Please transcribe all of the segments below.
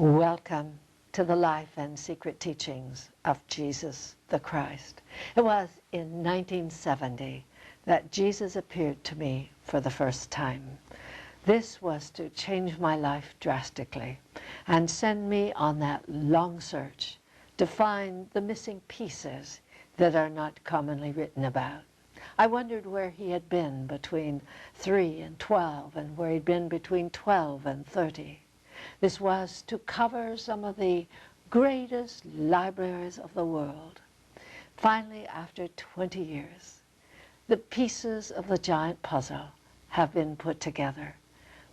Welcome to the life and secret teachings of Jesus the Christ. It was in 1970 that Jesus appeared to me for the first time. This was to change my life drastically and send me on that long search to find the missing pieces that are not commonly written about. I wondered where he had been between 3 and 12 and where he'd been between 12 and 30. This was to cover some of the greatest libraries of the world. Finally, after 20 years, the pieces of the giant puzzle have been put together.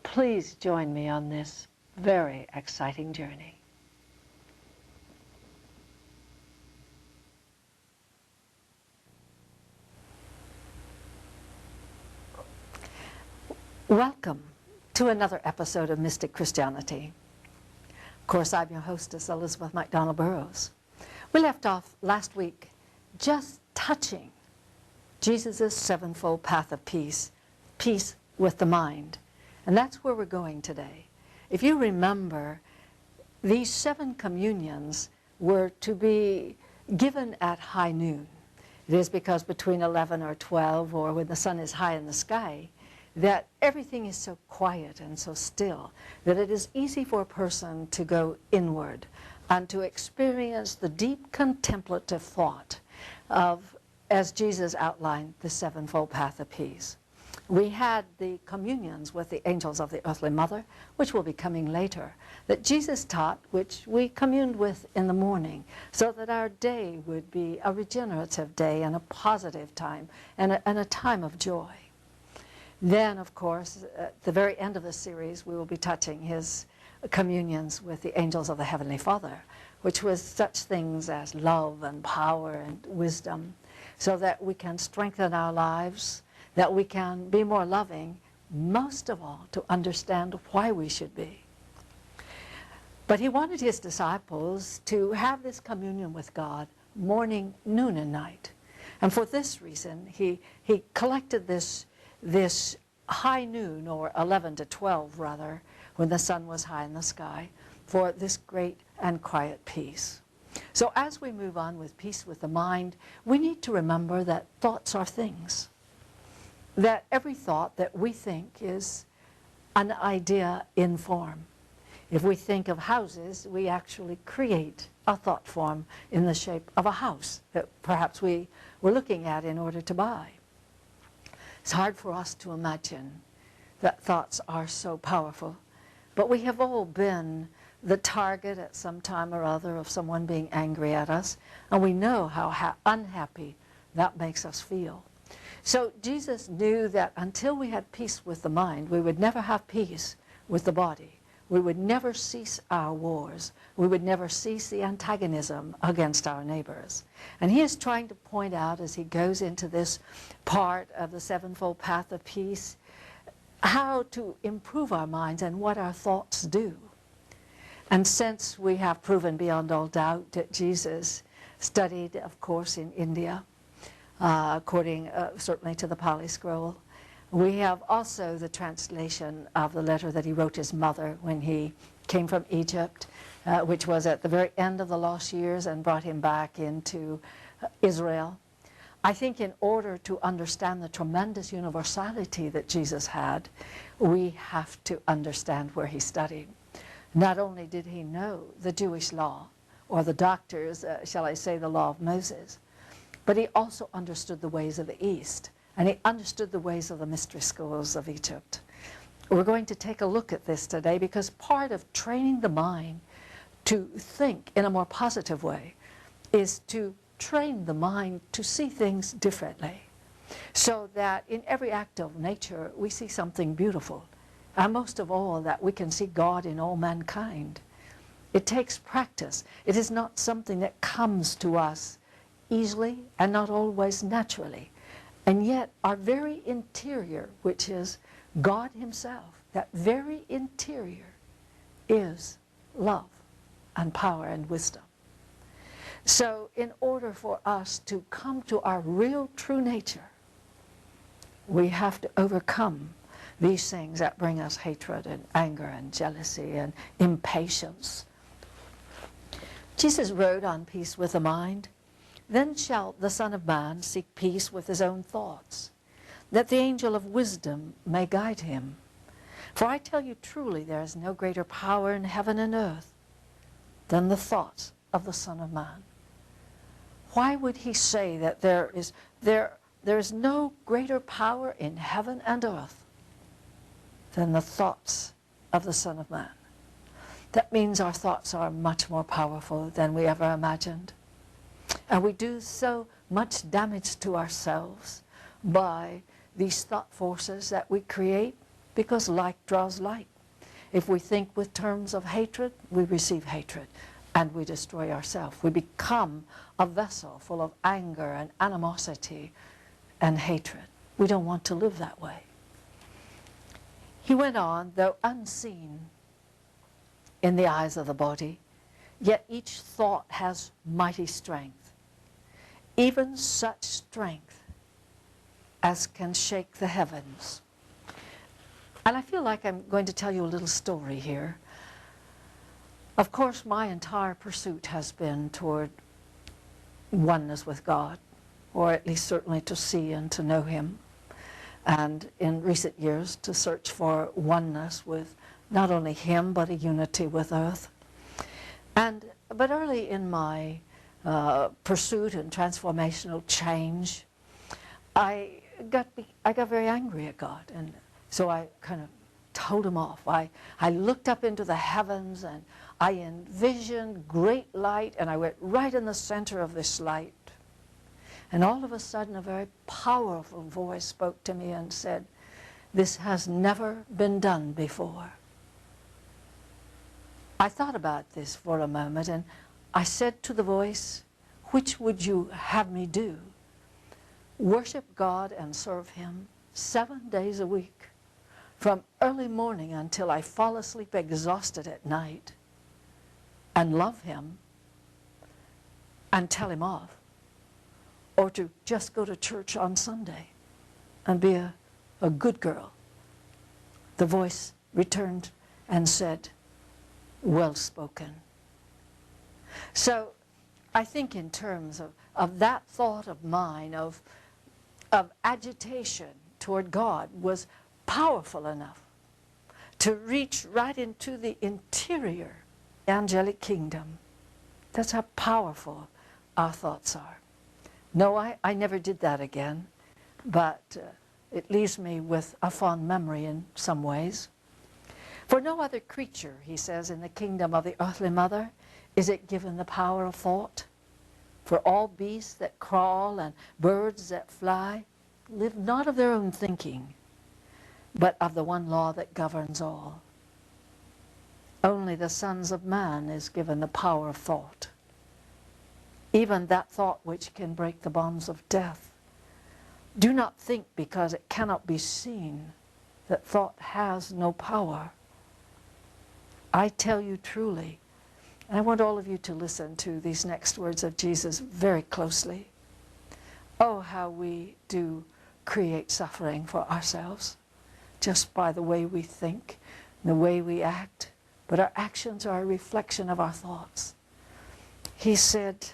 Please join me on this very exciting journey. Welcome to another episode of Mystic Christianity. Of course, I'm your hostess, Elizabeth MacDonald Burrows. We left off last week just touching Jesus' sevenfold path of peace, peace with the mind. And that's where we're going today. If you remember, these 7 communions were to be given at high noon. It is because between 11 or 12, or when the sun is high in the sky, that everything is so quiet and so still that it is easy for a person to go inward and to experience the deep contemplative thought of, as Jesus outlined, the sevenfold path of peace. We had the communions with the angels of the earthly mother, which will be coming later, that Jesus taught, which we communed with in the morning, so that our day would be a regenerative day and a positive time and a time of joy. Then, of course, at the very end of the series, we will be touching his communions with the angels of the Heavenly Father, which was such things as love and power and wisdom, so that we can strengthen our lives, that we can be more loving, most of all, to understand why we should be. But he wanted his disciples to have this communion with God morning, noon, and night. And for this reason, he collected this high noon, or 11 to 12 rather, when the sun was high in the sky, for this great and quiet peace. So as we move on with peace with the mind, we need to remember that thoughts are things. That every thought that we think is an idea in form. If we think of houses, we actually create a thought form in the shape of a house that perhaps we were looking at in order to buy. It's hard for us to imagine that thoughts are so powerful, but we have all been the target at some time or other of someone being angry at us, and we know how unhappy that makes us feel. So Jesus knew that until we had peace with the mind, we would never have peace with the body. We would never cease our wars. We would never cease the antagonism against our neighbors. And he is trying to point out, as he goes into this part of the sevenfold path of peace, how to improve our minds and what our thoughts do. And since we have proven beyond all doubt that Jesus studied, of course, in India, according certainly to the Pali Scroll, we have also the translation of the letter that he wrote his mother when he came from Egypt, which was at the very end of the lost years and brought him back into Israel. I think in order to understand the tremendous universality that Jesus had, we have to understand where he studied. Not only did he know the Jewish law, or the doctors, shall I say, the law of Moses, but he also understood the ways of the East. And he understood the ways of the mystery schools of Egypt. We're going to take a look at this today because part of training the mind to think in a more positive way is to train the mind to see things differently, so that in every act of nature we see something beautiful, and most of all that we can see God in all mankind. It takes practice. It is not something that comes to us easily and not always naturally. And yet our very interior, which is God himself, that very interior is love and power and wisdom. So in order for us to come to our real true nature, we have to overcome these things that bring us hatred and anger and jealousy and impatience Jesus wrote on peace with the mind, "Then shall the Son of Man seek peace with his own thoughts, that the angel of wisdom may guide him. For I tell you truly, there is no greater power in heaven and earth than the thoughts of the Son of Man." Why would he say that there is no greater power in heaven and earth than the thoughts of the Son of Man? That means our thoughts are much more powerful than we ever imagined. And we do so much damage to ourselves by these thought forces that we create, because like draws like. If we think with terms of hatred, we receive hatred and we destroy ourselves. We become a vessel full of anger and animosity and hatred. We don't want to live that way. He went on, though unseen in the eyes of the body, yet each thought has mighty strength, even such strength as can shake the heavens. And I feel like I'm going to tell you a little story here. Of course, my entire pursuit has been toward oneness with God, or at least certainly to see and to know Him. And in recent years, to search for oneness with not only Him, but a unity with earth. But early in my pursuit and transformational change, I got very angry at God, and so I kind of told Him off. I looked up into the heavens and I envisioned great light, and I went right in the center of this light. And all of a sudden a very powerful voice spoke to me and said, "This has never been done before." I thought about this for a moment, and I said to the voice, "Which would you have me do? Worship God and serve Him 7 days a week, from early morning until I fall asleep exhausted at night, and love Him and tell Him off, or to just go to church on Sunday and be a good girl?" The voice returned and said, "Well spoken." So I think in terms of that thought of mine, of agitation toward God, was powerful enough to reach right into the interior angelic kingdom. That's how powerful our thoughts are. No, I never did that again, but it leaves me with a fond memory in some ways. "For no other creature," he says, "in the kingdom of the earthly mother is it given the power of thought. For all beasts that crawl and birds that fly live not of their own thinking, but of the one law that governs all. Only the sons of man is given the power of thought, even that thought which can break the bonds of death. Do not think, because it cannot be seen, that thought has no power. I tell you truly," and I want all of you to listen to these next words of Jesus very closely. Oh, how we do create suffering for ourselves just by the way we think, the way we act. But our actions are a reflection of our thoughts. He said,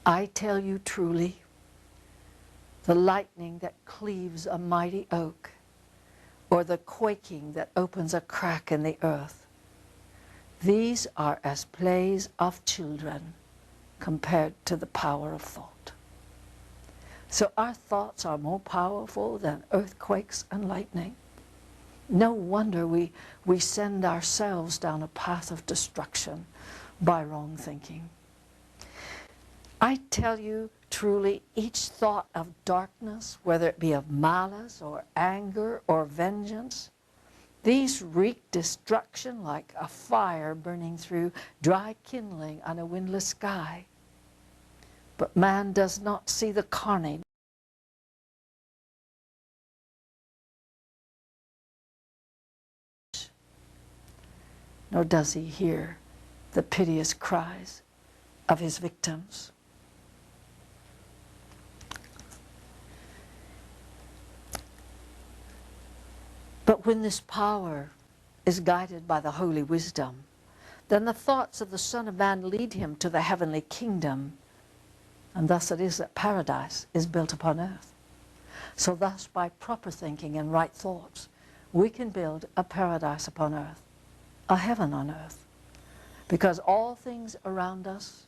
"I tell you truly, the lightning that cleaves a mighty oak, or the quaking that opens a crack in the earth, these are as plays of children compared to the power of thought." So our thoughts are more powerful than earthquakes and lightning. No wonder we send ourselves down a path of destruction by wrong thinking. I tell you truly, each thought of darkness, whether it be of malice or anger or vengeance, these wreak destruction like a fire burning through dry kindling on a windless sky. But man does not see the carnage, nor does he hear the piteous cries of his victims. But when this power is guided by the holy wisdom, then the thoughts of the Son of Man lead him to the heavenly kingdom. And thus it is that paradise is built upon earth. So thus, by proper thinking and right thoughts, we can build a paradise upon earth, a heaven on earth. Because all things around us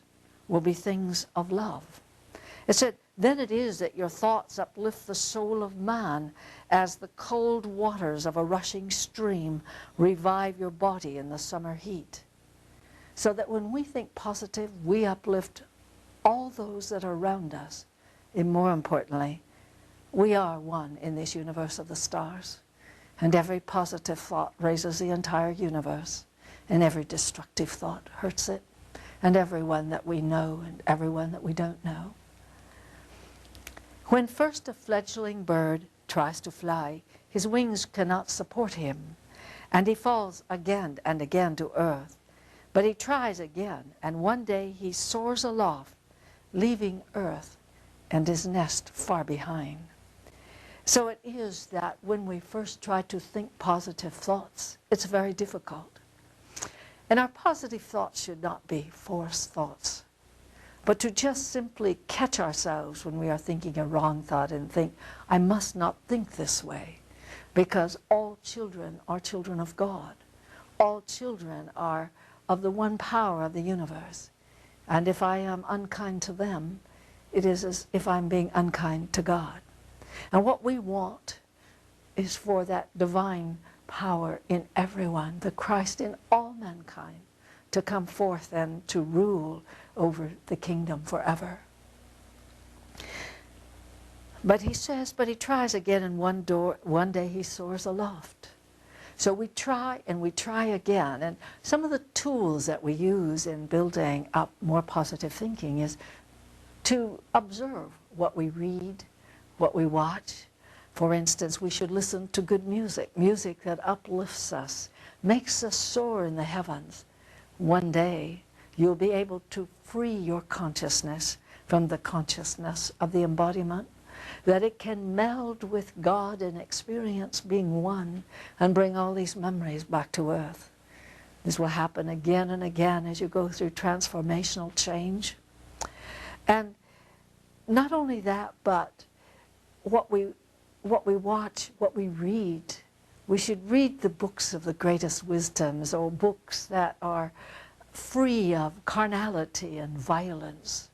will be things of love. It said, then it is that your thoughts uplift the soul of man as the cold waters of a rushing stream revive your body in the summer heat. So that when we think positive, we uplift all those that are around us. And more importantly, we are one in this universe of the stars. And every positive thought raises the entire universe. And every destructive thought hurts it. And everyone that we know and everyone that we don't know. When first a fledgling bird tries to fly, his wings cannot support him, and he falls again and again to earth. But he tries again, and one day he soars aloft, leaving earth and his nest far behind. So it is that when we first try to think positive thoughts, it's very difficult. And our positive thoughts should not be forced thoughts, but to just simply catch ourselves when we are thinking a wrong thought and think, I must not think this way, because all children are children of God. All children are of the one power of the universe. And if I am unkind to them, it is as if I'm being unkind to God. And what we want is for that divine power in everyone, the Christ in all mankind, to come forth and to rule over the kingdom forever. But he says, but he tries again, and one day he soars aloft. So we try and we try again. And some of the tools that we use in building up more positive thinking is to observe what we read, what we watch. For instance, we should listen to good music, music that uplifts us, makes us soar in the heavens. One day, you'll be able to free your consciousness from the consciousness of the embodiment, that it can meld with God and experience being one and bring all these memories back to earth. This will happen again and again as you go through transformational change. And not only that, but what we watch, what we read, we should read the books of the greatest wisdoms, or books that are free of carnality and violence.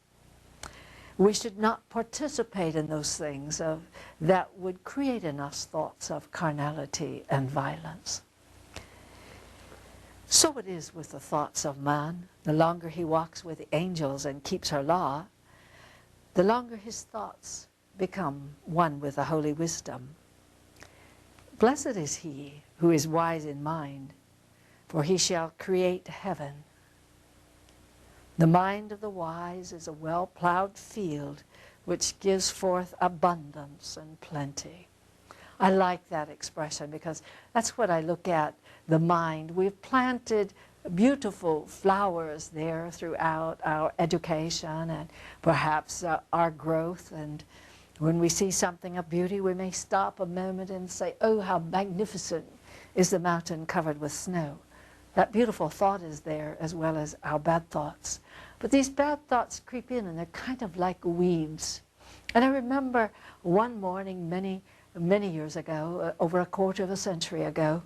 We should not participate in those things that would create in us thoughts of carnality and violence. So it is with the thoughts of man. The longer he walks with the angels and keeps her law, the longer his thoughts become one with the holy wisdom. Blessed is he who is wise in mind, for he shall create heaven. The mind of the wise is a well-plowed field which gives forth abundance and plenty. I like that expression because that's what I look at, the mind. We've planted beautiful flowers there throughout our education and perhaps our growth. And when we see something of beauty, we may stop a moment and say, oh, how magnificent is the mountain covered with snow. That beautiful thought is there, as well as our bad thoughts. But these bad thoughts creep in, and they're kind of like weeds. And I remember one morning many years ago, over a quarter of a century ago,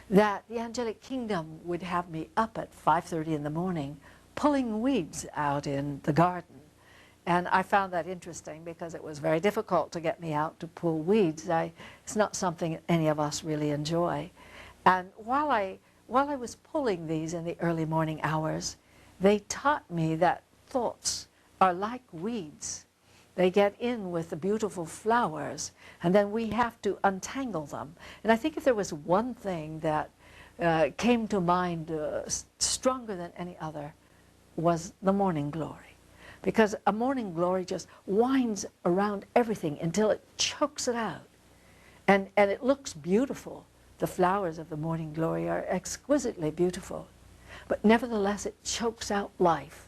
that the angelic kingdom would have me up at 5:30 in the morning pulling weeds out in the garden. And I found that interesting because it was very difficult to get me out to pull weeds. It's not something any of us really enjoy. And while I was pulling these in the early morning hours, they taught me that thoughts are like weeds. They get in with the beautiful flowers, and then we have to untangle them. And I think if there was one thing that came to mind stronger than any other, was the morning glory. Because a morning glory just winds around everything until it chokes it out. And it looks beautiful. The flowers of the morning glory are exquisitely beautiful. But nevertheless, it chokes out life.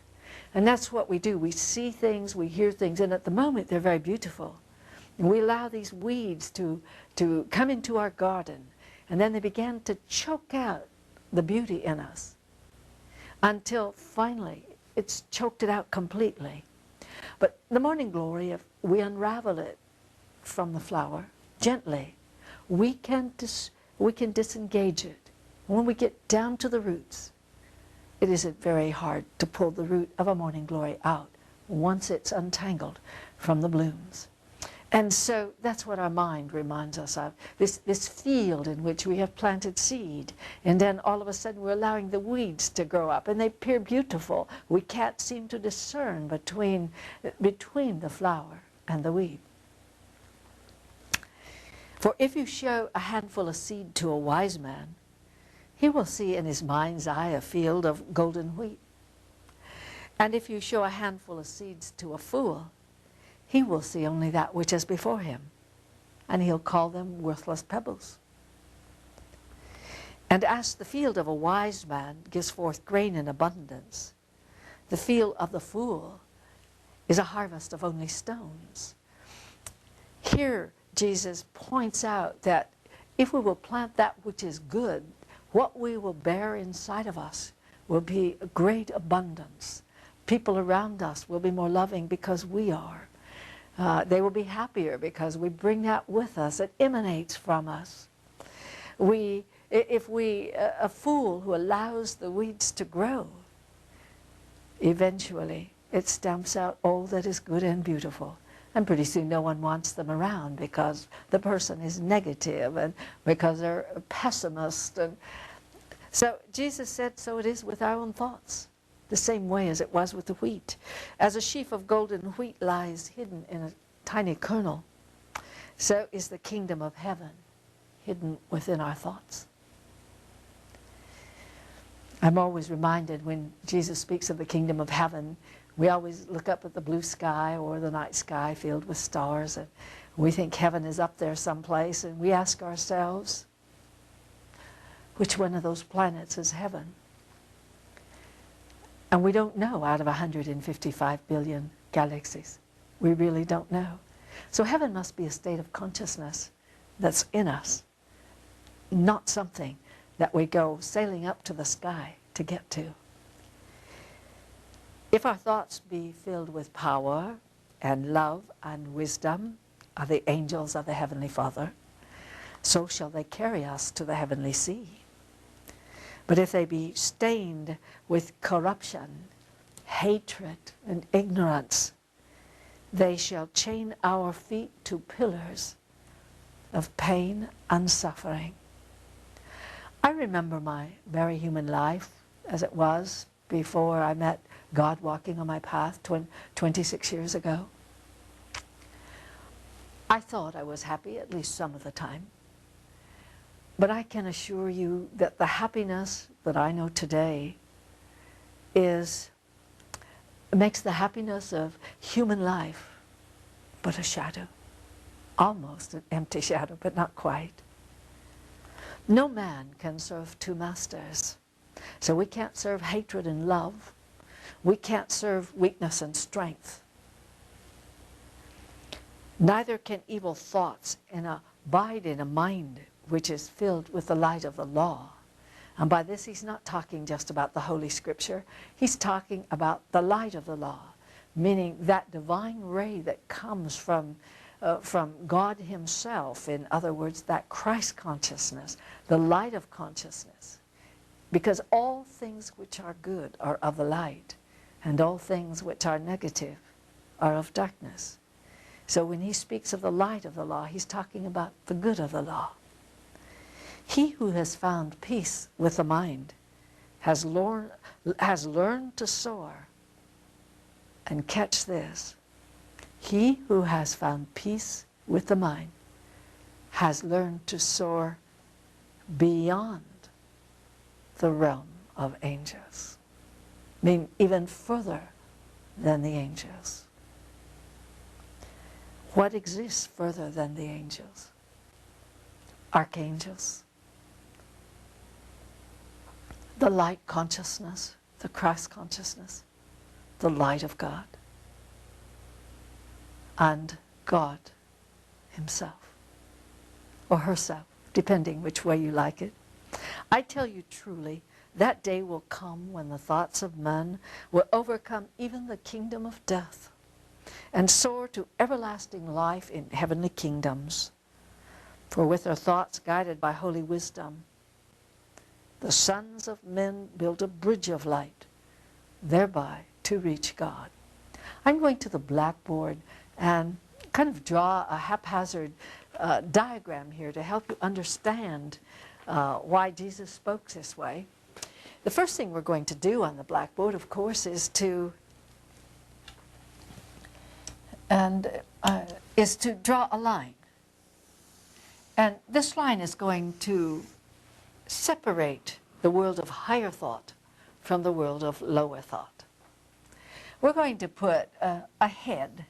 And that's what we do. We see things, we hear things, and at the moment they're very beautiful. And we allow these weeds to come into our garden, and then they begin to choke out the beauty in us. until finally it's choked it out completely. But the morning glory, if we unravel it from the flower gently, we can disengage it. When we get down to the roots, it isn't very hard to pull the root of a morning glory out once it's untangled from the blooms. And so that's what our mind reminds us of, this field in which we have planted seed. And then all of a sudden we're allowing the weeds to grow up, and they appear beautiful. We can't seem to discern between the flower and the weed. For if you show a handful of seed to a wise man, he will see in his mind's eye a field of golden wheat. And if you show a handful of seeds to a fool, he will see only that which is before him, and he'll call them worthless pebbles. And as the field of a wise man gives forth grain in abundance, the field of the fool is a harvest of only stones. Here, Jesus points out that if we will plant that which is good, what we will bear inside of us will be a great abundance. People around us will be more loving because we are. They will be happier because we bring that with us. It emanates from us. A fool who allows the weeds to grow, eventually it stamps out all that is good and beautiful. And pretty soon no one wants them around because the person is negative and because they're a pessimist. And so Jesus said, so it is with our own thoughts. The same way as it was with the wheat. As a sheaf of golden wheat lies hidden in a tiny kernel, so is the kingdom of heaven hidden within our thoughts. I'm always reminded when Jesus speaks of the kingdom of heaven, we always look up at the blue sky or the night sky filled with stars, and we think heaven is up there someplace, and we ask ourselves, which one of those planets is heaven? And we don't know out of 155 billion galaxies. We really don't know. So heaven must be a state of consciousness that's in us, not something that we go sailing up to the sky to get to. If our thoughts be filled with power and love and wisdom of the angels of the Heavenly Father, so shall they carry us to the heavenly sea. But if they be stained with corruption, hatred, and ignorance, they shall chain our feet to pillars of pain and suffering. I remember my very human life as it was before I met God walking on my path 26 years ago. I thought I was happy at least some of the time. But I can assure you that the happiness that I know today makes the happiness of human life but a shadow. Almost an empty shadow, but not quite. No man can serve two masters. So we can't serve hatred and love. We can't serve weakness and strength. Neither can evil thoughts abide in a mind which is filled with the light of the law. And by this he's not talking just about the Holy Scripture. He's talking about the light of the law, meaning that divine ray that comes from God himself. In other words, that Christ consciousness, the light of consciousness. Because all things which are good are of the light, and all things which are negative are of darkness. So when he speaks of the light of the law, he's talking about the good of the law. He who has found peace with the mind has learned to soar. And catch this, he who has found peace with the mind has learned to soar beyond the realm of angels. I mean, even further than the angels. What exists further than the angels? Archangels. The light consciousness, the Christ consciousness, the light of God, and God himself, or herself, depending which way you like it. I tell you truly, That day will come when the thoughts of men will overcome even the kingdom of death and soar to everlasting life in heavenly kingdoms. For with their thoughts guided by holy wisdom, the sons of men build a bridge of light, thereby to reach God. I'm going to the blackboard and kind of draw a haphazard diagram here to help you understand why Jesus spoke this way. The first thing we're going to do on the blackboard, of course, is to draw a line. And this line is going to separate the world of higher thought from the world of lower thought. We're going to put a head,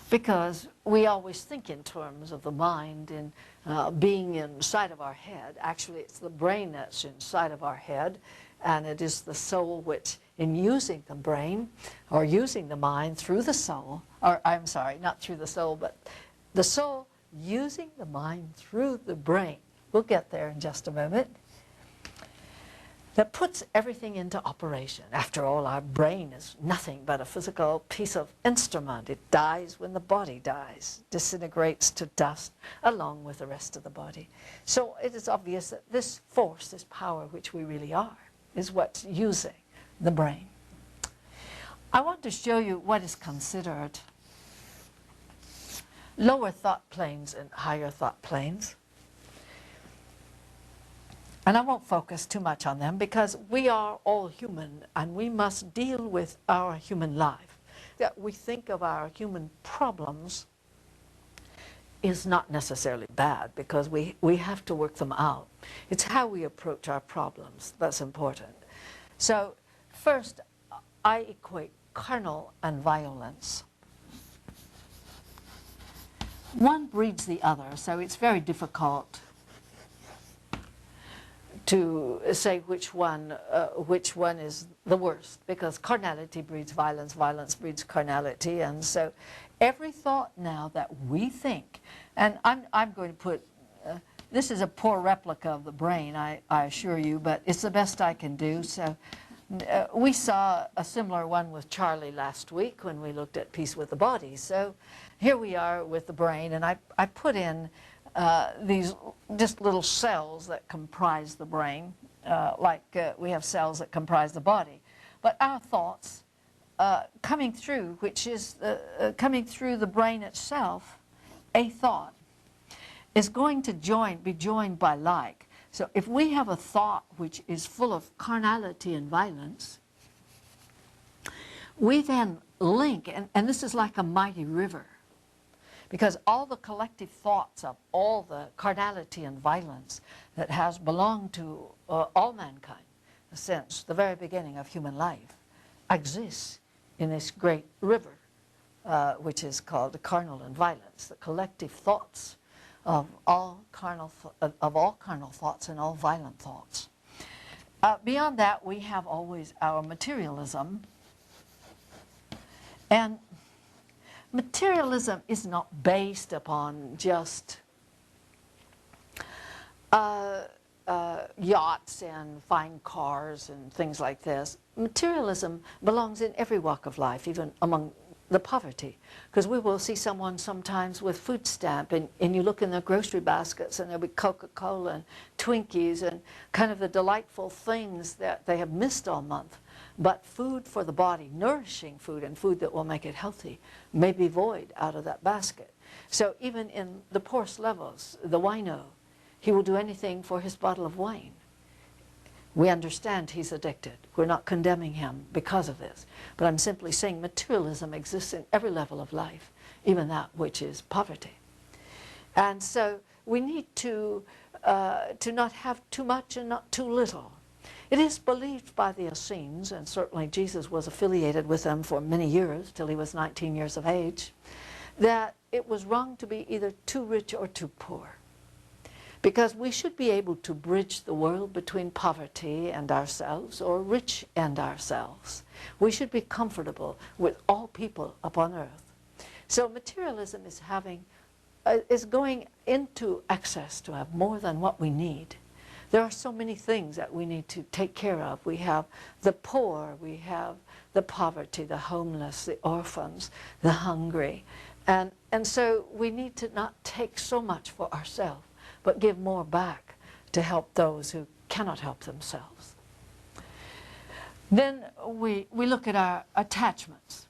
because we always think in terms of the mind and being inside of our head. Actually, it's the brain that's inside of our head, and it is the soul which, in using the brain or using the mind through the soul, or I'm sorry, not through the soul, but the soul using the mind through the brain, we'll get there in just a moment, that puts everything into operation. After all, our brain is nothing but a physical piece of instrument. It dies when the body dies, disintegrates to dust along with the rest of the body. So it is obvious that this force, this power which we really are, is what's using the brain. I want to show you what is considered lower thought planes and higher thought planes. And I won't focus too much on them because we are all human and we must deal with our human life. That we think of our human problems is not necessarily bad because we have to work them out. It's how we approach our problems that's important. So first, I equate carnal and violence. One breeds the other, so it's very difficult to say which one is the worst, because carnality breeds violence, violence breeds carnality, and so every thought now that we think, and I'm going to put, this is a poor replica of the brain, I assure you, but it's the best I can do. So we saw a similar one with Charlie last week when we looked at Peace with the Body. So here we are with the brain, and I put in these just little cells that comprise the brain, like we have cells that comprise the body. But our thoughts coming through, which is coming through the brain itself, a thought, is going to be joined by like. So if we have a thought which is full of carnality and violence, we then link, and this is like a mighty river, because all the collective thoughts of all the carnality and violence that has belonged to all mankind since the very beginning of human life exists in this great river, which is called the carnal and violence, the collective thoughts of all carnal thoughts and all violent thoughts. Beyond that, we have always our materialism, and materialism is not based upon just yachts and fine cars and things like this. Materialism belongs in every walk of life, even among the poverty, because we will see someone sometimes with food stamp, and you look in their grocery baskets and there'll be Coca-Cola and Twinkies and kind of the delightful things that they have missed all month. But food for the body, nourishing food and food that will make it healthy, may be void out of that basket. So even in the poorest levels, the wino, he will do anything for his bottle of wine. We understand he's addicted. We're not condemning him because of this. But I'm simply saying materialism exists in every level of life, even that which is poverty. And so we need to not have too much and not too little. It is believed by the Essenes, and certainly Jesus was affiliated with them for many years, till he was 19 years of age, that it was wrong to be either too rich or too poor. Because we should be able to bridge the world between poverty and ourselves, or rich and ourselves. We should be comfortable with all people upon earth. So materialism is going into excess to have more than what we need. There are so many things that we need to take care of. We have the poor, we have the poverty, the homeless, the orphans, the hungry. And so we need to not take so much for ourselves, but give more back to help those who cannot help themselves. Then we look at our attachments.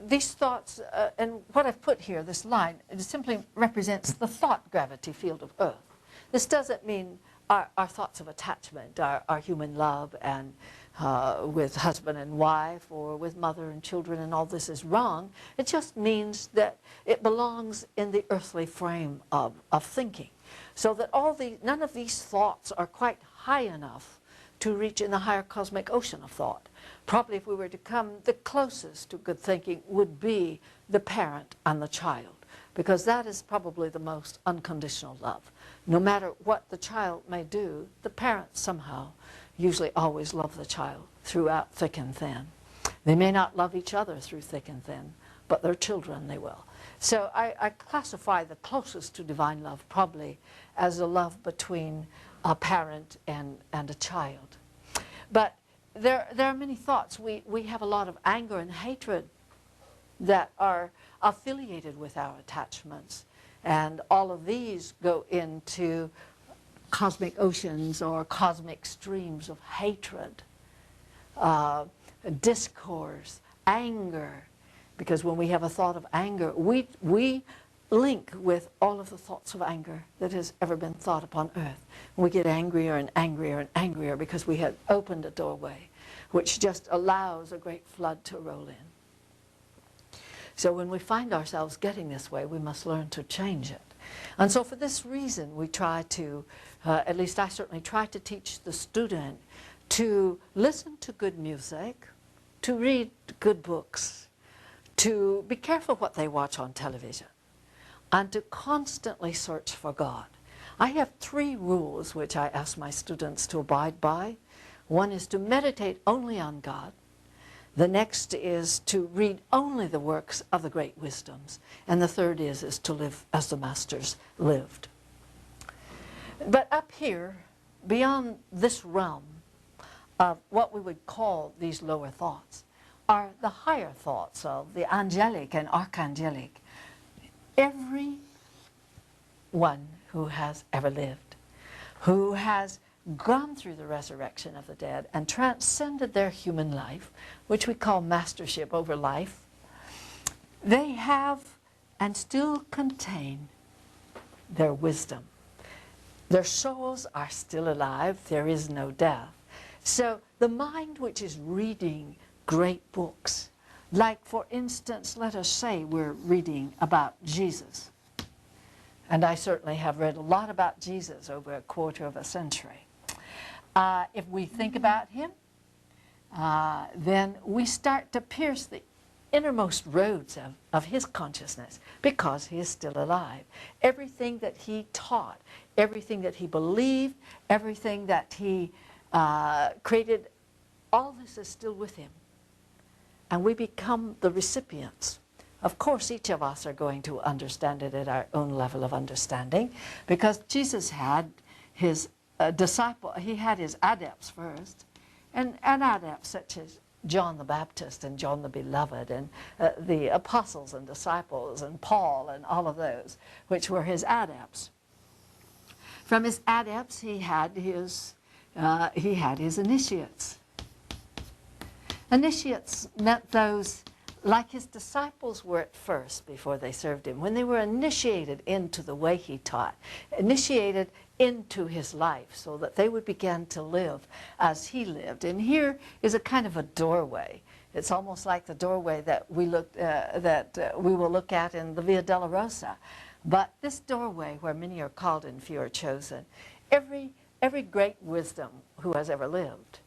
These thoughts, and what I've put here, this line, it simply represents the thought gravity field of Earth. This doesn't mean our thoughts of attachment, our human love, and with husband and wife, or with mother and children, and all this is wrong. It just means that it belongs in the earthly frame of thinking, so that none of these thoughts are quite high enough to reach in the higher cosmic ocean of thought. Probably if we were to come, the closest to good thinking would be the parent and the child, because that is probably the most unconditional love. No matter what the child may do, the parents somehow usually always love the child throughout thick and thin. They may not love each other through thick and thin, but their children they will. So I classify the closest to divine love probably as a love between a parent and a child. But there are many thoughts. We have a lot of anger and hatred that are affiliated with our attachments. And all of these go into cosmic oceans or cosmic streams of hatred, discourse, anger. Because when we have a thought of anger, we link with all of the thoughts of anger that has ever been thought upon earth. And we get angrier and angrier and angrier because we had opened a doorway which just allows a great flood to roll in. So when we find ourselves getting this way, we must learn to change it. And so for this reason, we try to, at least I certainly try to teach the student to listen to good music, to read good books, to be careful what they watch on television, and to constantly search for God. I have 3 rules which I ask my students to abide by. One is to meditate only on God. The next is to read only the works of the great wisdoms. And the third is to live as the masters lived. But up here, beyond this realm of what we would call these lower thoughts, are the higher thoughts of the angelic and archangelic. Every one who has ever lived, who has gone through the resurrection of the dead and transcended their human life, which we call mastership over life, they have and still contain their wisdom. Their souls are still alive. There is no death. So the mind which is reading great books, like for instance, let us say we're reading about Jesus. And I certainly have read a lot about Jesus over a quarter of a century. If we think about him, then we start to pierce the innermost roads of his consciousness because he is still alive. Everything that he taught, everything that he believed, everything that he created, all this is still with him. And we become the recipients. Of course, each of us are going to understand it at our own level of understanding, because Jesus had his he had his adepts first, and adepts such as John the Baptist and John the Beloved and the apostles and disciples and Paul and all of those, which were his adepts. From his adepts, he had his initiates. Initiates meant those like his disciples were at first before they served him, when they were initiated into the way he taught, initiated into his life so that they would begin to live as he lived. And here is a kind of a doorway. It's almost like the doorway that we will look at in the Via Dolorosa. But this doorway, where many are called and few are chosen, every great wisdom who has ever lived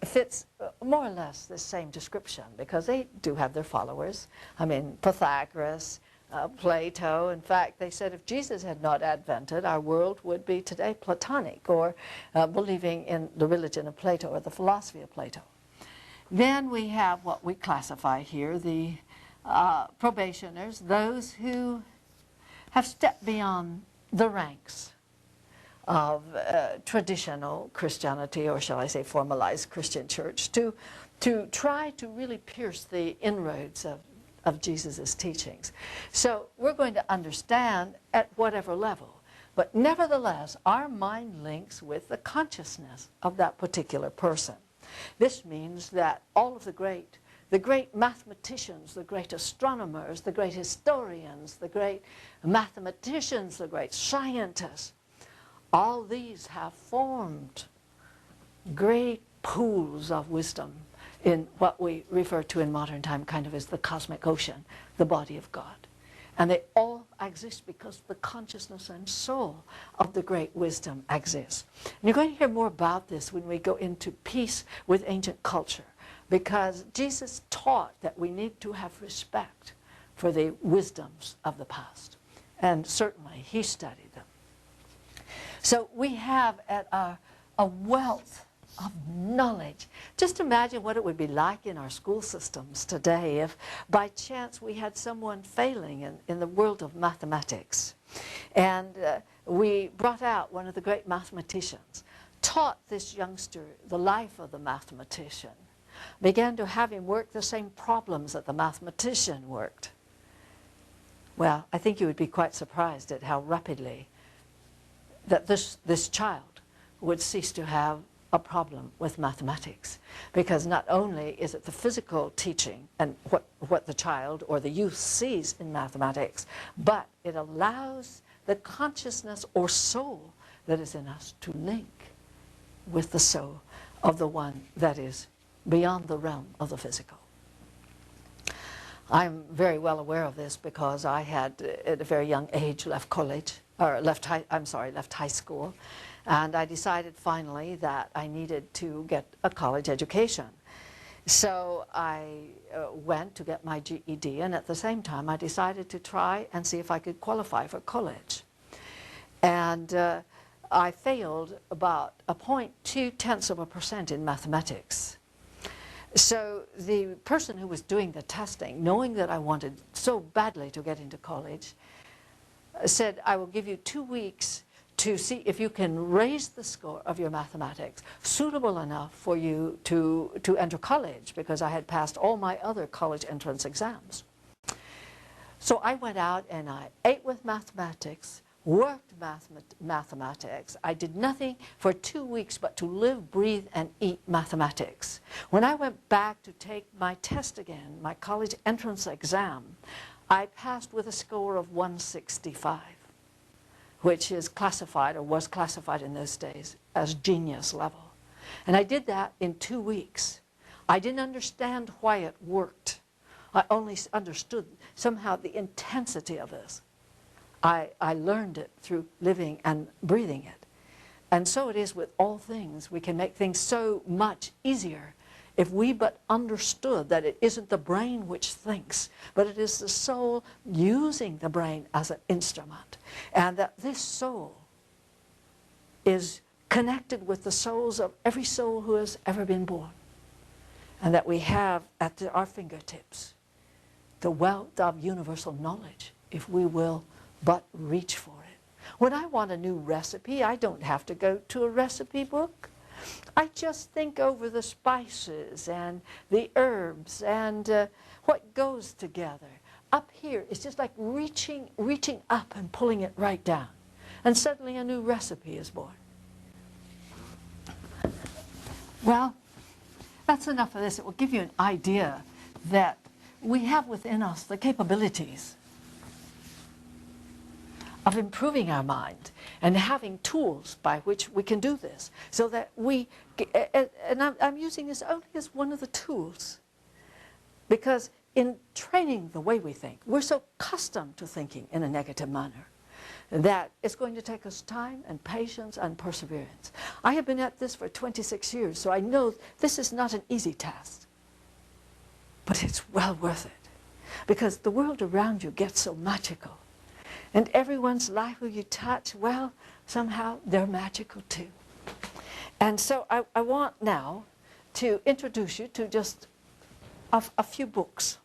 fits more or less the same description, because they do have their followers. I mean, Pythagoras, Plato. In fact, they said if Jesus had not advented, our world would be today Platonic, or believing in the religion of Plato or the philosophy of Plato. Then we have what we classify here, the probationers, those who have stepped beyond the ranks of traditional Christianity, or shall I say formalized Christian church, to try to really pierce the inroads of Jesus' teachings. So we're going to understand at whatever level, but nevertheless our mind links with the consciousness of that particular person. This means that all of the great mathematicians, the great astronomers, the great historians, the great mathematicians, the great scientists, all these have formed great pools of wisdom in what we refer to in modern time kind of as the cosmic ocean, the body of God. And they all exist because the consciousness and soul of the great wisdom exists. And you're going to hear more about this when we go into peace with ancient culture, because Jesus taught that we need to have respect for the wisdoms of the past. And certainly he studied them. So we have a wealth of knowledge. Just imagine what it would be like in our school systems today if by chance we had someone failing in the world of mathematics. And we brought out one of the great mathematicians, taught this youngster the life of the mathematician, began to have him work the same problems that the mathematician worked. Well, I think you would be quite surprised at how rapidly that this child would cease to have a problem with mathematics, because not only is it the physical teaching and what the child or the youth sees in mathematics, but it allows the consciousness or soul that is in us to link with the soul of the one that is beyond the realm of the physical. I'm very well aware of this because I had, at a very young age, left high school, and I decided finally that I needed to get a college education. So I went to get my GED, and at the same time I decided to try and see if I could qualify for college. And I failed about 0.2% in mathematics. So the person who was doing the testing, knowing that I wanted so badly to get into college, said, I will give you 2 weeks to see if you can raise the score of your mathematics suitable enough for you to enter college, because I had passed all my other college entrance exams. So I went out and I ate with mathematics, worked mathematics. I did nothing for 2 weeks but to live, breathe, and eat mathematics. When I went back to take my test again, my college entrance exam, I passed with a score of 165, which is classified, or was classified in those days, as genius level. And I did that in 2 weeks. I didn't understand why it worked. I only understood somehow the intensity of this. I learned it through living and breathing it. And so it is with all things. We can make things so much easier if we but understood that it isn't the brain which thinks, but it is the soul using the brain as an instrument. And that this soul is connected with the souls of every soul who has ever been born. And that we have at our fingertips the wealth of universal knowledge, if we will but reach for it. When I want a new recipe, I don't have to go to a recipe book. I just think over the spices and the herbs and what goes together. Up here, it's just like reaching up and pulling it right down. And suddenly a new recipe is born. Well, that's enough of this. It will give you an idea that we have within us the capabilities of improving our mind and having tools by which we can do this, so that we, and I'm using this only as one of the tools, because in training the way we think, we're so accustomed to thinking in a negative manner that it's going to take us time and patience and perseverance. I have been at this for 26 years, so I know this is not an easy task, but it's well worth it, because the world around you gets so magical. And everyone's life who you touch, well, somehow they're magical too. And so I want now to introduce you to just a few books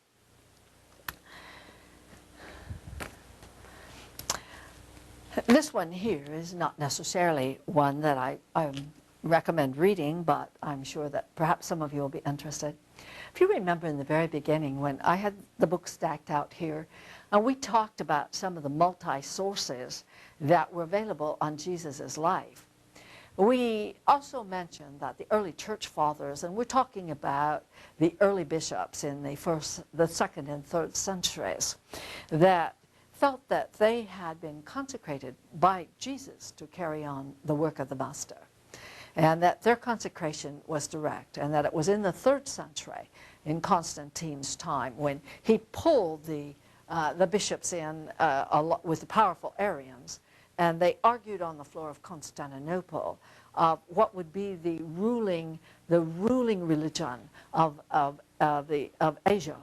This one here is not necessarily one that I recommend reading, but I'm sure that perhaps some of you will be interested. If you remember in the very beginning when I had the book stacked out here, we talked about some of the multi-sources that were available on Jesus' life. We also mentioned that the early church fathers, and we're talking about the early bishops in the first, the second, and third centuries, that felt that they had been consecrated by Jesus to carry on the work of the Master, and that their consecration was direct, and that it was in the third century, in Constantine's time, when he pulled the bishops in with the powerful Arians, and they argued on the floor of Constantinople what would be the ruling religion of Asia.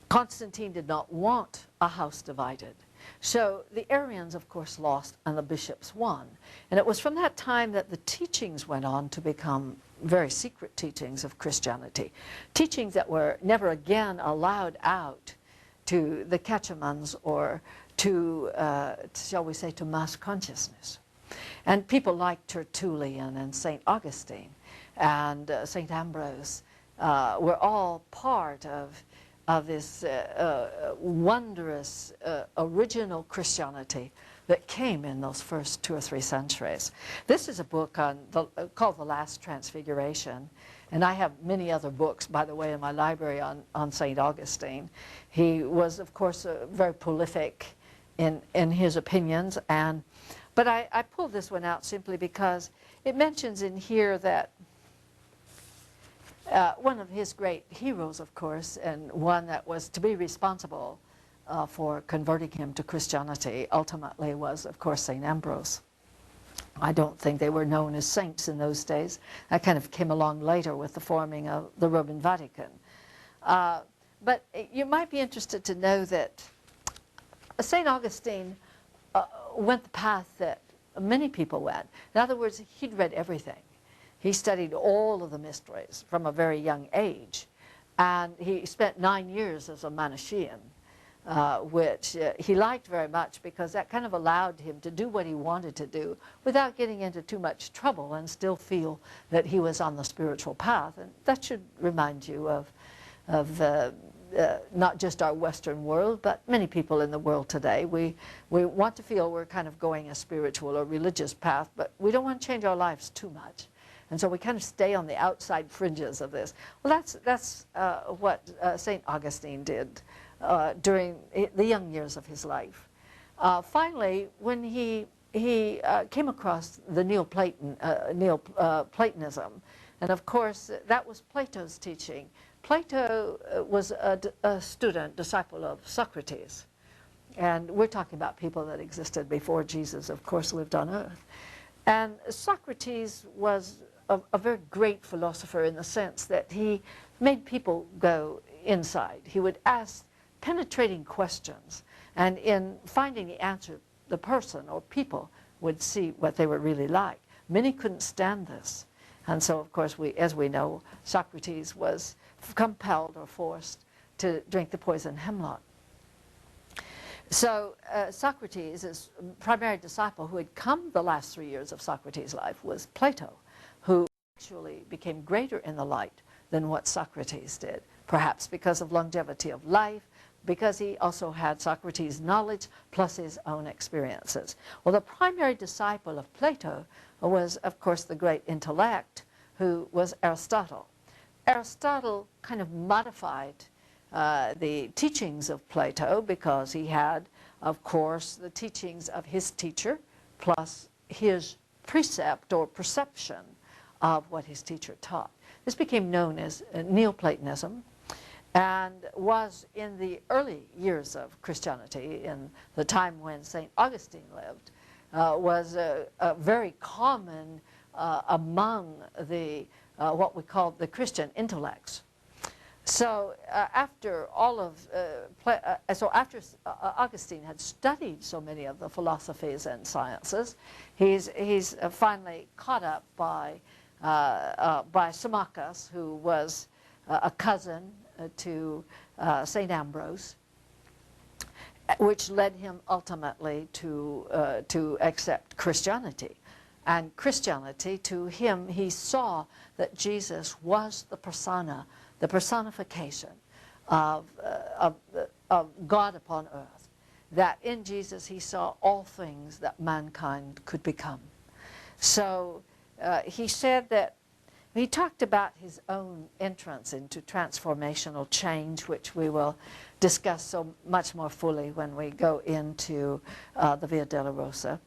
Constantine did not want a house divided. So the Arians, of course, lost and the bishops won. And it was from that time that the teachings went on to become very secret teachings of Christianity. Teachings that were never again allowed out to the catechumens or to, shall we say, to mass consciousness. And people like Tertullian and St. Augustine and St. Ambrose were all part of this wondrous original Christianity that came in those first 2 or 3 centuries. This is a book on called The Last Transfiguration, and I have many other books, by the way, in my library on St. Augustine. He was, of course, very prolific in his opinions, but I pulled this one out simply because it mentions in here that one of his great heroes, of course, and one that was to be responsible for converting him to Christianity, ultimately was, of course, St. Ambrose. I don't think they were known as saints in those days. That kind of came along later with the forming of the Roman Vatican. But you might be interested to know that St. Augustine went the path that many people went. In other words, he'd read everything. He studied all of the mysteries from a very young age, and he spent 9 years as a Manichaean, which he liked very much because that kind of allowed him to do what he wanted to do without getting into too much trouble and still feel that he was on the spiritual path. And that should remind you of not just our Western world, but many people in the world today. We want to feel we're kind of going a spiritual or religious path, but we don't want to change our lives too much. And so we kind of stay on the outside fringes of this. Well, that's what St. Augustine did during the young years of his life. Finally, when he came across the Neoplatonism, and of course that was Plato's teaching. Plato was a disciple of Socrates. And we're talking about people that existed before Jesus, of course, lived on earth. And Socrates was a very great philosopher in the sense that he made people go inside. He would ask penetrating questions, and in finding the answer, the person or people would see what they were really like. Many couldn't stand this. And so, of course, as we know, Socrates was compelled or forced to drink the poison hemlock. So Socrates' primary disciple, who had come the last 3 years of Socrates' life, was Plato, who actually became greater in the light than what Socrates did, perhaps because of longevity of life, because he also had Socrates' knowledge plus his own experiences. Well, the primary disciple of Plato was, of course, the great intellect, who was Aristotle. Aristotle kind of modified the teachings of Plato because he had, of course, the teachings of his teacher plus his precept or perception of what his teacher taught. This became known as Neoplatonism and was in the early years of Christianity, in the time when St. Augustine lived, was very common among the what we call the Christian intellects. So after Augustine had studied so many of the philosophies and sciences, he's finally caught up by Symmachus, who was a cousin to St. Ambrose. which led him ultimately to accept Christianity. And Christianity, to him, he saw that Jesus was the persona, the personification of God upon earth. That in Jesus he saw all things that mankind could become. So he said that, he talked about his own entrance into transformational change, which we will discuss so much more fully when we go into the Via Dolorosa.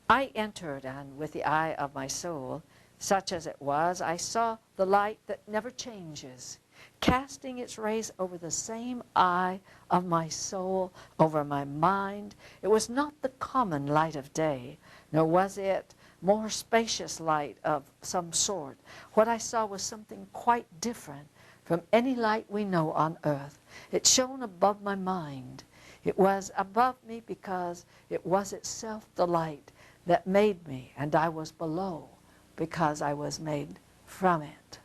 I entered, and with the eye of my soul, such as it was, I saw the light that never changes, casting its rays over the same eye of my soul, over my mind. It was not the common light of day, nor was it more spacious light of some sort. What I saw was something quite different from any light we know on earth. It shone above my mind. It was above me because it was itself the light that made me, and I was below because I was made from it.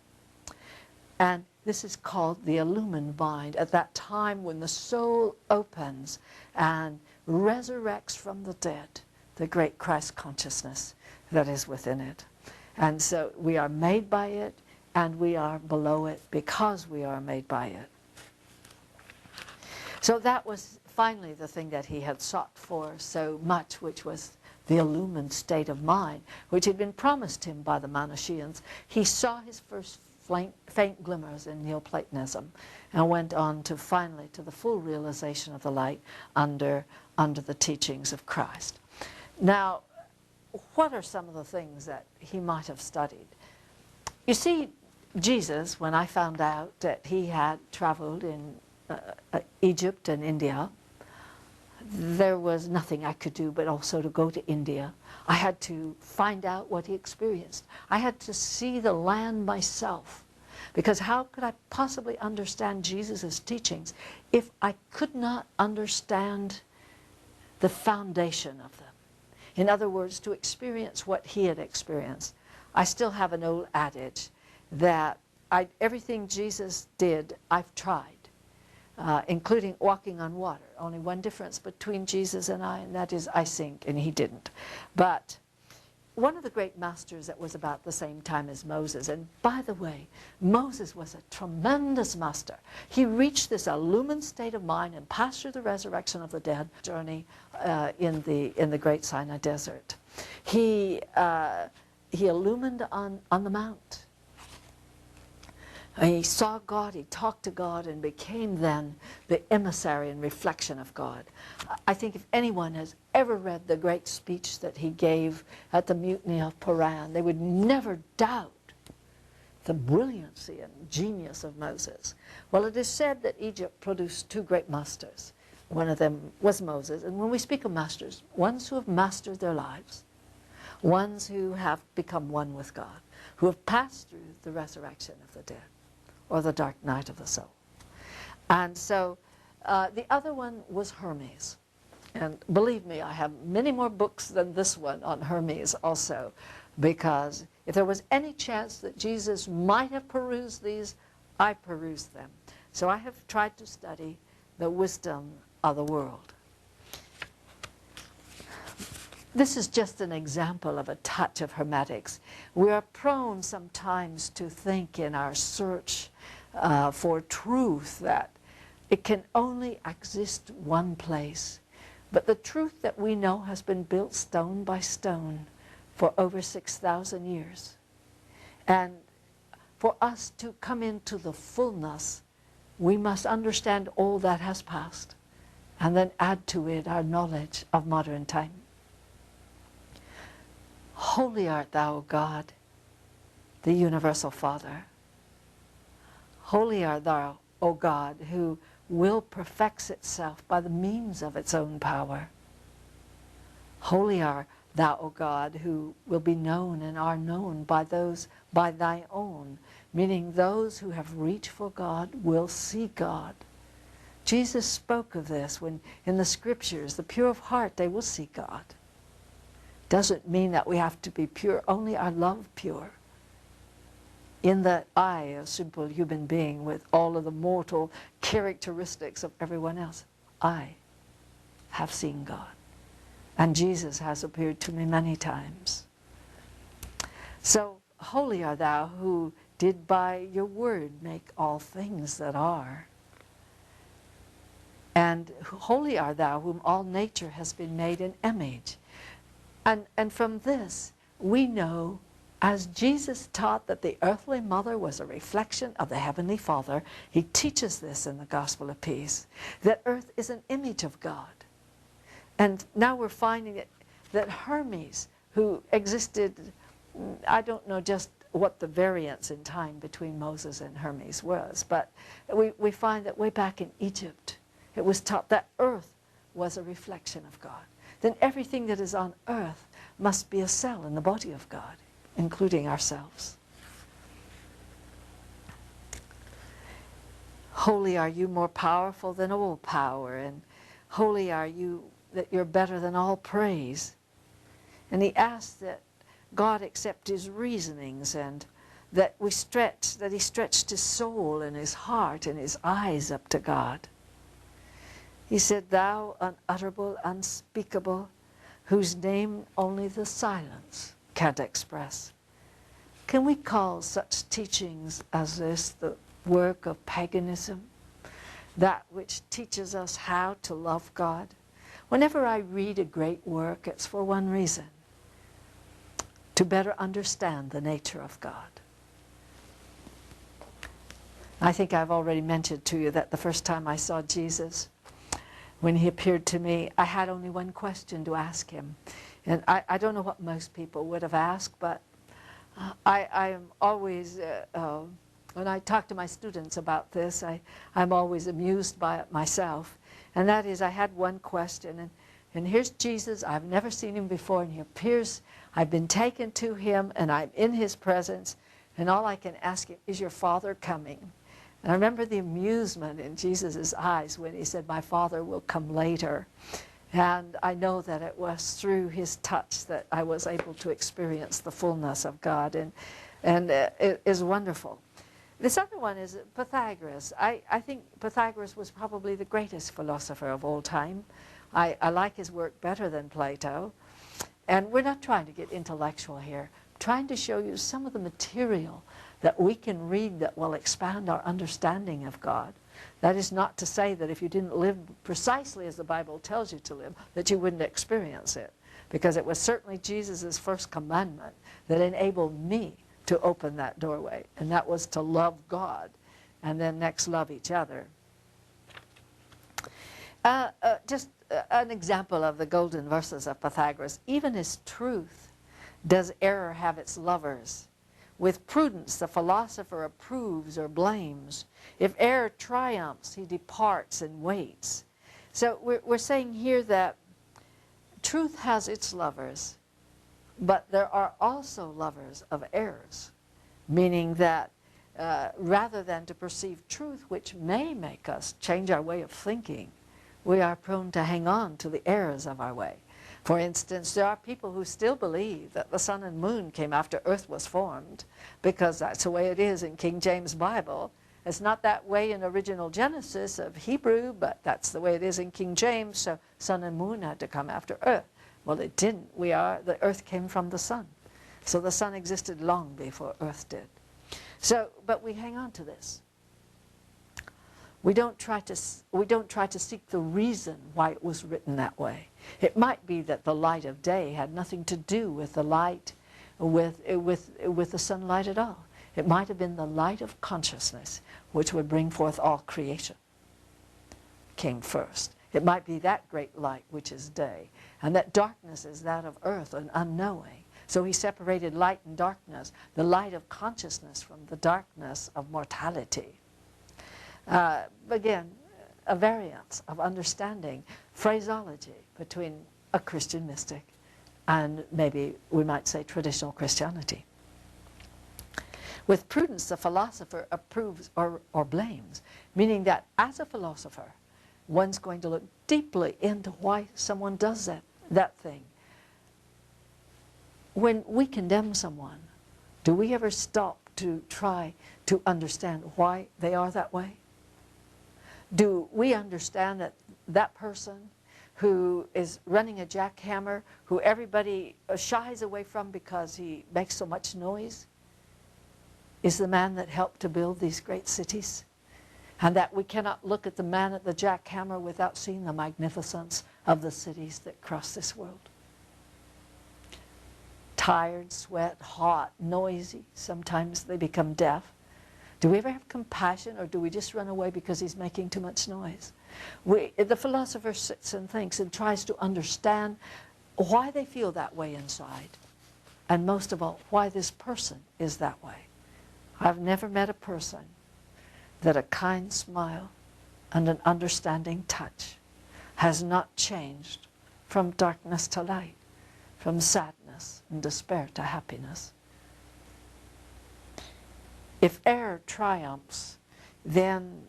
And this is called the illumined mind, at that time when the soul opens and resurrects from the dead the great Christ consciousness that is within it. And so we are made by it, and we are below it because we are made by it. So that was finally the thing that he had sought for so much, which was the illumined state of mind, which had been promised him by the Manichaeans. He saw his first faint glimmers in Neoplatonism and went on to finally to the full realization of the light under the teachings of Christ. Now, what are some of the things that he might have studied? You see, Jesus, when I found out that he had traveled in Egypt and India, there was nothing I could do but also to go to India. I had to find out what he experienced. I had to see the land myself, because how could I possibly understand Jesus' teachings if I could not understand the foundation of them? In other words, to experience what he had experienced. I still have an old adage that everything Jesus did, I've tried. Including walking on water. Only one difference between Jesus and I, and that is I sink and he didn't. But one of the great masters that was about the same time as Moses, and by the way, Moses was a tremendous master. He reached this illumined state of mind and passed through the resurrection of the dead journey in the Great Sinai Desert. He illumined on the mount. He saw God, he talked to God, and became then the emissary and reflection of God. I think if anyone has ever read the great speech that he gave at the mutiny of Paran, they would never doubt the brilliancy and genius of Moses. Well, it is said that Egypt produced two great masters. One of them was Moses, and when we speak of masters, ones who have mastered their lives, ones who have become one with God, who have passed through the resurrection of the dead, or the dark night of the soul. And so the other one was Hermes. And believe me, I have many more books than this one on Hermes also, because if there was any chance that Jesus might have perused these, I perused them. So I have tried to study the wisdom of the world. This is just an example of a touch of Hermetics. We are prone sometimes to think in our search for truth that it can only exist one place. But the truth that we know has been built stone by stone for over 6,000 years. And for us to come into the fullness, we must understand all that has passed and then add to it our knowledge of modern time. Holy art thou, O God, the universal Father. Holy art thou, O God, who will perfects itself by the means of its own power. Holy art thou, O God, who will be known and are known by those by thy own, meaning those who have reached for God will see God. Jesus spoke of this when in the scriptures, the pure of heart, they will see God. Doesn't mean that we have to be pure, only our love pure. In that I, a simple human being with all of the mortal characteristics of everyone else, I have seen God. And Jesus has appeared to me many times. So holy art thou who did by your word make all things that are. And holy art thou whom all nature has been made in image. And from this we know, as Jesus taught that the earthly mother was a reflection of the heavenly Father, he teaches this in the Gospel of Peace, that earth is an image of God. And now we're finding that Hermes, who existed, I don't know just what the variance in time between Moses and Hermes was, but we find that way back in Egypt, it was taught that earth was a reflection of God. Then everything that is on earth must be a cell in the body of God, including ourselves. Holy are you, more powerful than all power, and holy are you, that you're better than all praise. And he asked that God accept his reasonings, and that he stretched his soul and his heart and his eyes up to God. He said, thou unutterable, unspeakable, whose name only the silence can't express. Can we call such teachings as this the work of paganism? That which teaches us how to love God? Whenever I read a great work, it's for one reason: to better understand the nature of God. I think I've already mentioned to you that the first time I saw Jesus, when he appeared to me, I had only one question to ask him. And I don't know what most people would have asked, but I am always, when I talk to my students about this, I'm always amused by it myself. And that is, I had one question, and here's Jesus. I've never seen him before, and he appears. I've been taken to him, and I'm in his presence, and all I can ask him, is your Father coming? And I remember the amusement in Jesus' eyes when he said, my Father will come later. And I know that it was through his touch that I was able to experience the fullness of God, and it is wonderful. This other one is Pythagoras. I think Pythagoras was probably the greatest philosopher of all time. I like his work better than Plato. And we're not trying to get intellectual here. I'm trying to show you some of the material that we can read that will expand our understanding of God. That is not to say that if you didn't live precisely as the Bible tells you to live, that you wouldn't experience it. Because it was certainly Jesus' first commandment that enabled me to open that doorway, and that was to love God, and then next love each other. Just an example of the golden verses of Pythagoras. Even as truth does error have its lovers. With prudence the philosopher approves or blames. If error triumphs, he departs and waits. So we're saying here that truth has its lovers, but there are also lovers of errors, meaning that rather than to perceive truth, which may make us change our way of thinking, we are prone to hang on to the errors of our way. For instance, there are people who still believe that the sun and moon came after earth was formed, because that's the way it is in King James Bible. It's not that way in original Genesis of Hebrew, but that's the way it is in King James, so sun and moon had to come after earth. Well, it didn't. The earth came from the sun. So the sun existed long before earth did. So, but we hang on to this. We don't try to seek the reason why it was written that way. It might be that the light of day had nothing to do with the light, with the sunlight at all. It might have been the light of consciousness, which would bring forth all creation, came first. It might be that great light, which is day, and that darkness is that of earth and unknowing. So he separated light and darkness, the light of consciousness from the darkness of mortality. Again, a variance of understanding, phraseology between a Christian mystic and maybe we might say traditional Christianity. With prudence, the philosopher approves or blames, meaning that as a philosopher, one's going to look deeply into why someone does that thing. When we condemn someone, do we ever stop to try to understand why they are that way? Do we understand that that person who is running a jackhammer, who everybody shies away from because he makes so much noise, is the man that helped to build these great cities. And that we cannot look at the man at the jackhammer without seeing the magnificence of the cities that cross this world. Tired, sweat, hot, noisy. Sometimes they become deaf. Do we ever have compassion, or do we just run away because he's making too much noise? The philosopher sits and thinks and tries to understand why they feel that way inside. And most of all, why this person is that way. I've never met a person that a kind smile and an understanding touch has not changed from darkness to light, from sadness and despair to happiness. If error triumphs, then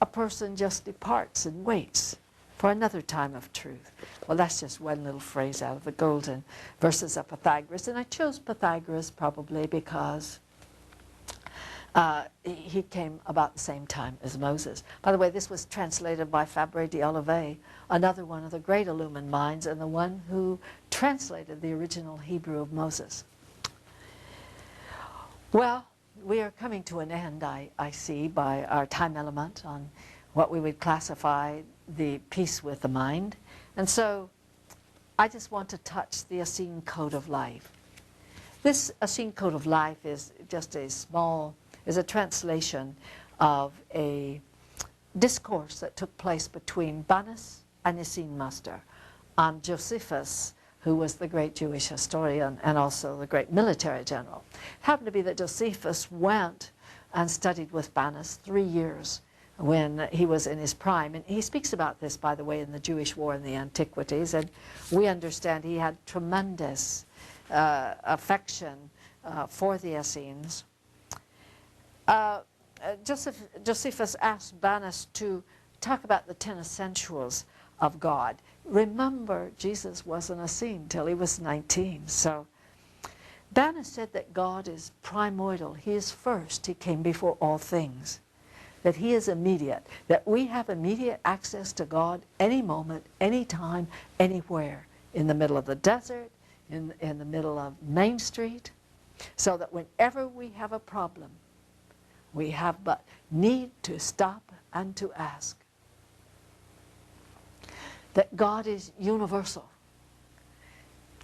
a person just departs and waits for another time of truth. Well, that's just one little phrase out of the golden verses of Pythagoras. And I chose Pythagoras probably because he came about the same time as Moses. By the way, this was translated by Fabre d'Olivet, another one of the great illumined minds, and the one who translated the original Hebrew of Moses. Well, we are coming to an end, I see, by our time element on what we would classify the peace with the mind. And so I just want to touch the Essene Code of Life. This Essene Code of Life is just is a translation of a discourse that took place between Banus and Essene Master on Josephus, who was the great Jewish historian and also the great military general. It happened to be that Josephus went and studied with Banus 3 years when he was in his prime. And he speaks about this, by the way, in the Jewish War in the Antiquities. And we understand he had tremendous affection for the Essenes. Josephus asked Banus to talk about the 10 essentials of God. Remember, Jesus was an Essene till he was 19. So Banus said that God is primordial. He is first. He came before all things. That he is immediate. That we have immediate access to God any moment, any time, anywhere. In the middle of the desert, in the middle of Main Street. So that whenever we have a problem, we have but need to stop and to ask. That God is universal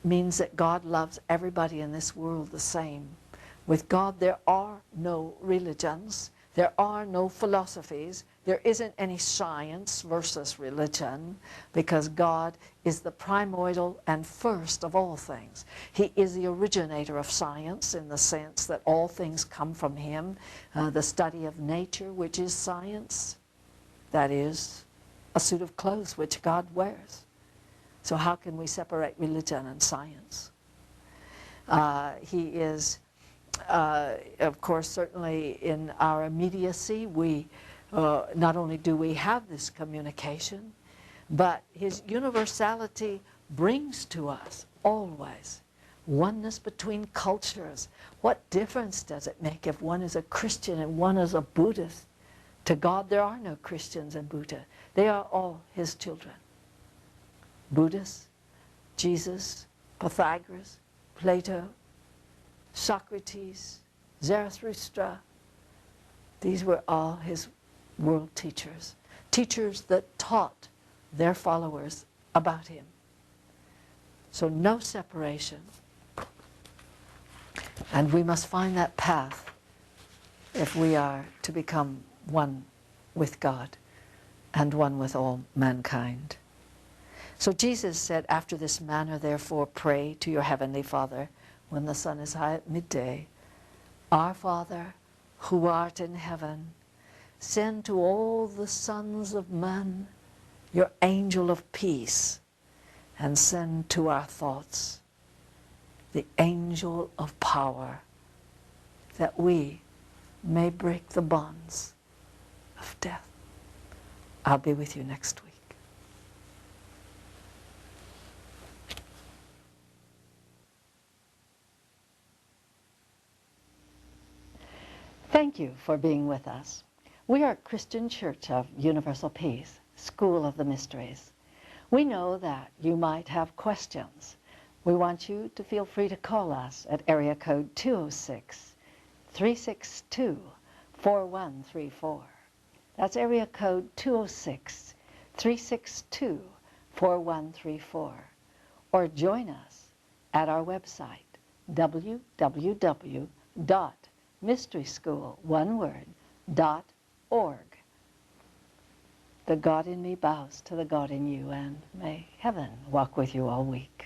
means that God loves everybody in this world the same. With God there are no religions, there are no philosophies, there isn't any science versus religion, because God is the primordial and first of all things. He is the originator of science in the sense that all things come from him. The study of nature, which is science, that is a suit of clothes which God wears. So how can we separate religion and science? He is, of course, certainly in our immediacy, we not only do we have this communication, but his universality brings to us always oneness between cultures. What difference does it make if one is a Christian and one is a Buddhist? To God there are no Christians and Buddha. They are all his children. Buddhists, Jesus, Pythagoras, Plato, Socrates, Zarathustra. These were all his world teachers. Teachers that taught their followers about him. So no separation. And we must find that path if we are to become one with God and one with all mankind. So Jesus said, after this manner, therefore, pray to your heavenly Father when the sun is high at midday. Our Father, who art in heaven, send to all the sons of men your angel of peace, and send to our thoughts the angel of power, that we may break the bonds of death. I'll be with you next week. Thank you for being with us. We are a Christian Church of Universal Peace, School of the Mysteries. We know that you might have questions. We want you to feel free to call us at area code 206-362-4134. That's area code 206-362-4134. Or join us at our website, www.mysteryschool.org. The God in me bows to the God in you, and may heaven walk with you all week.